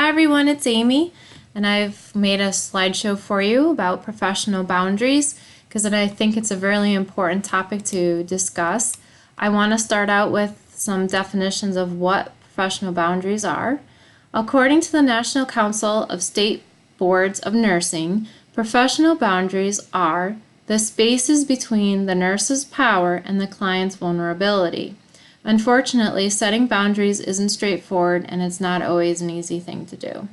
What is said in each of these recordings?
Hi everyone, it's Amy, and I've made a slideshow for you about professional boundaries because I think it's a really important topic to discuss. I want to start out with some definitions of what professional boundaries are. According to the National Council of State Boards of Nursing, professional boundaries are the spaces between the nurse's power and the client's vulnerability. Unfortunately, setting boundaries isn't straightforward and it's not always an easy thing to do.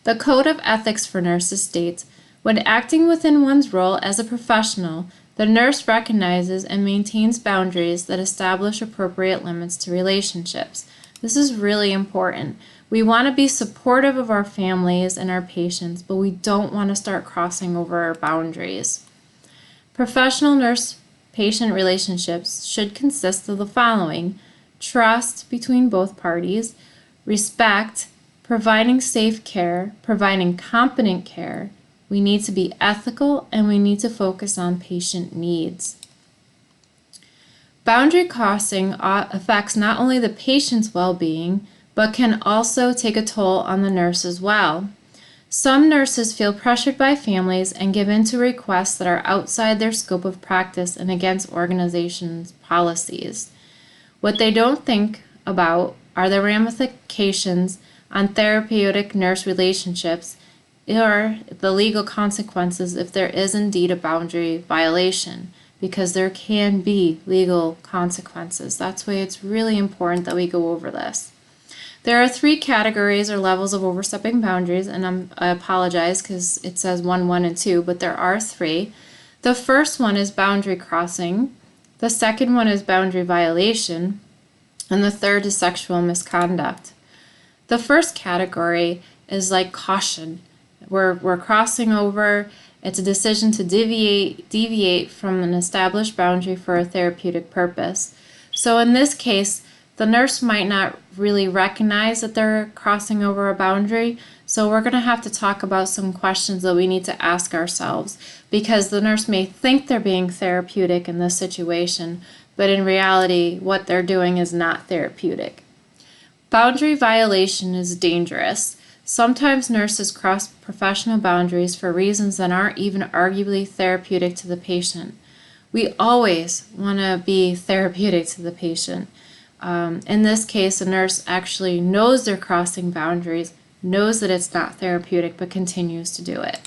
The Code of Ethics for Nurses states, when acting within one's role as a professional, the nurse recognizes and maintains boundaries that establish appropriate limits to relationships. This is really important. We want to be supportive of our families and our patients, but we don't want to start crossing over our boundaries. Professional nurse-patient relationships should consist of the following: trust between both parties, respect, providing safe care, providing competent care. We need to be ethical and we need to focus on patient needs. Boundary crossing affects not only the patient's well-being, but can also take a toll on the nurse as well. Some nurses feel pressured by families and give in to requests that are outside their scope of practice and against organizations' policies. What they don't think about are the ramifications on therapeutic nurse relationships or the legal consequences if there is indeed a boundary violation, because there can be legal consequences. That's why it's really important that we go over this. There are 3 categories or levels of overstepping boundaries, and I apologize because it says 1, 1, and 2, but there are 3. The first one is boundary crossing, the second one is boundary violation, and the third is sexual misconduct. The first category is like caution. We're crossing over. It's a decision to deviate from an established boundary for a therapeutic purpose. So in this case, the nurse might not really recognize that they're crossing over a boundary, so we're going to have to talk about some questions that we need to ask ourselves, because the nurse may think they're being therapeutic in this situation, but in reality, what they're doing is not therapeutic. Boundary violation is dangerous. Sometimes nurses cross professional boundaries for reasons that aren't even arguably therapeutic to the patient. We always want to be therapeutic to the patient. In this case, a nurse actually knows they're crossing boundaries, knows that it's not therapeutic, but continues to do it.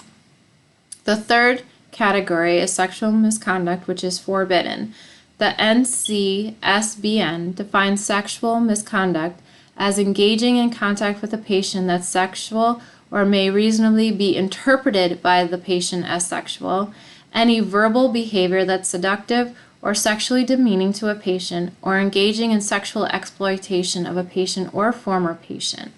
The third category is sexual misconduct, which is forbidden. The NCSBN defines sexual misconduct as engaging in contact with a patient that's sexual or may reasonably be interpreted by the patient as sexual, any verbal behavior that's seductive or sexually demeaning to a patient, or engaging in sexual exploitation of a patient or former patient.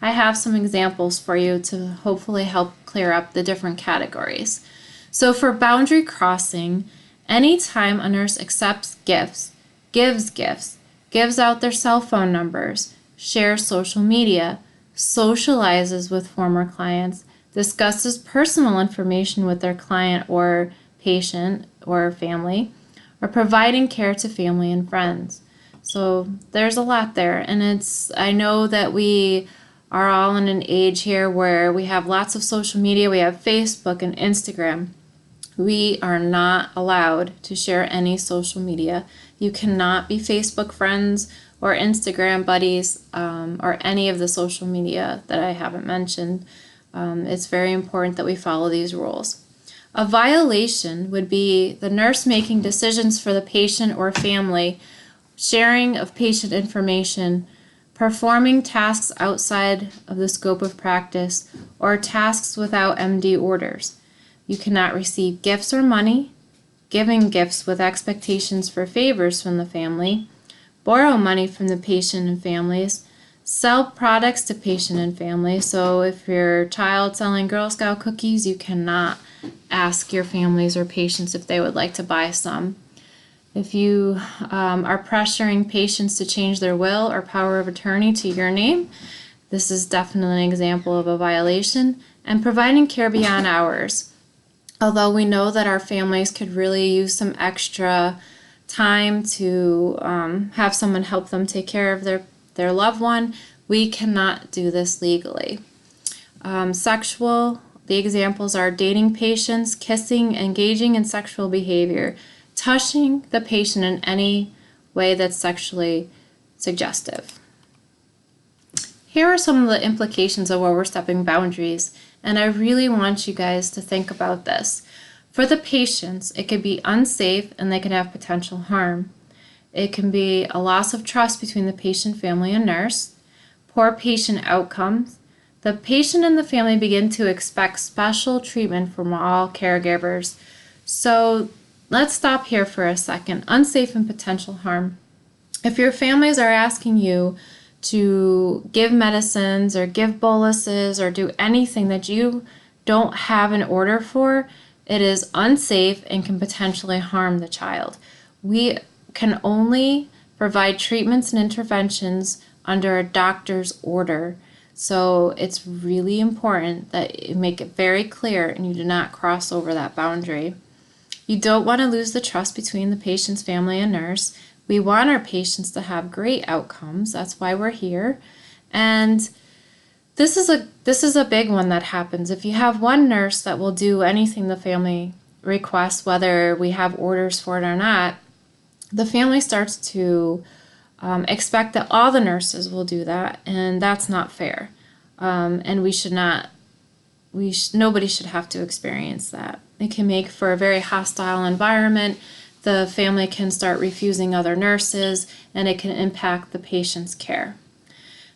I have some examples for you to hopefully help clear up the different categories. So for boundary crossing, anytime a nurse accepts gifts, gives gifts, gives out their cell phone numbers, shares social media, socializes with former clients, discusses personal information with their client or patient or family, or providing care to family and friends. So there's a lot there, and I know that we are all in an age here where we have lots of social media. We have Facebook and Instagram. We are not allowed to share any social media. You cannot be Facebook friends or Instagram buddies or any of the social media that I haven't mentioned. It's very important that we follow these rules. A violation would be the nurse making decisions for the patient or family, sharing of patient information, performing tasks outside of the scope of practice, or tasks without MD orders. You cannot receive gifts or money, giving gifts with expectations for favors from the family, borrow money from the patient and families, sell products to patient and family. So if your child selling Girl Scout cookies, you cannot ask your families or patients if they would like to buy some. If you are pressuring patients to change their will or power of attorney to your name, this is definitely an example of a violation. And providing care beyond hours. Although we know that our families could really use some extra time to have someone help them take care of their loved one, We cannot do this legally. The examples are dating patients, kissing, engaging in sexual behavior, touching the patient in any way that's sexually suggestive. Here are some of the implications of overstepping boundaries, and I really want you guys to think about this. For the patients, it could be unsafe and they can have potential harm. It can be a loss of trust between the patient, family, and nurse, poor patient outcomes. The patient and the family begin to expect special treatment from all caregivers. So let's stop here for a second. Unsafe and potential harm. If your families are asking you to give medicines or give boluses or do anything that you don't have an order for, it is unsafe and can potentially harm the child. We can only provide treatments and interventions under a doctor's order. So it's really important that you make it very clear and you do not cross over that boundary. You don't want to lose the trust between the patient's family and nurse. We want our patients to have great outcomes. That's why we're here. And this is a big one that happens. If you have one nurse that will do anything the family requests, whether we have orders for it or not, the family starts to expect that all the nurses will do that, and that's not fair. And nobody should have to experience that. It can make for a very hostile environment. The family can start refusing other nurses, and it can impact the patient's care.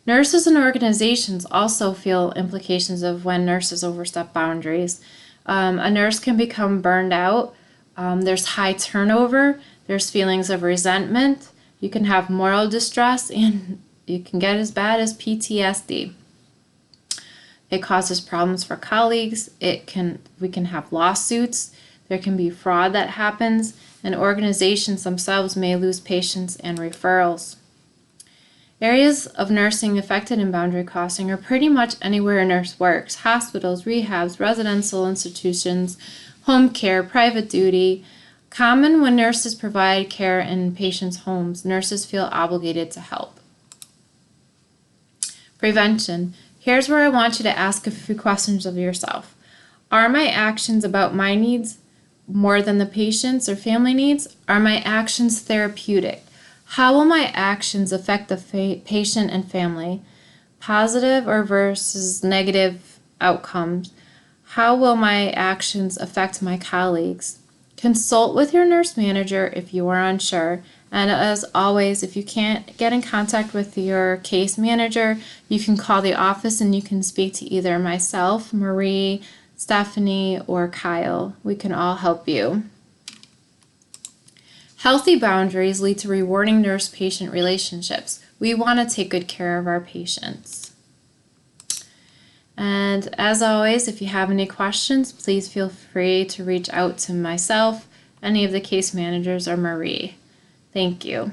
Nurses and organizations also feel implications of when nurses overstep boundaries. A nurse can become burned out. There's high turnover. There's feelings of resentment. You can have moral distress, and you can get as bad as PTSD. It causes problems for colleagues. We can have lawsuits. There can be fraud that happens, and organizations themselves may lose patients and referrals. Areas of nursing affected in boundary crossing are pretty much anywhere a nurse works: hospitals, rehabs, residential institutions, home care, private duty. Common when nurses provide care in patients' homes, nurses feel obligated to help. Prevention. Here's where I want you to ask a few questions of yourself. Are my actions about my needs more than the patient's or family needs? Are my actions therapeutic? How will my actions affect the patient and family? Positive or versus negative outcomes? How will my actions affect my colleagues? Consult with your nurse manager if you are unsure. And as always, if you can't get in contact with your case manager, you can call the office and you can speak to either myself, Marie, Stephanie, or Kyle. We can all help you. Healthy boundaries lead to rewarding nurse-patient relationships. We want to take good care of our patients. And as always, if you have any questions, please feel free to reach out to myself, any of the case managers, or Marie. Thank you.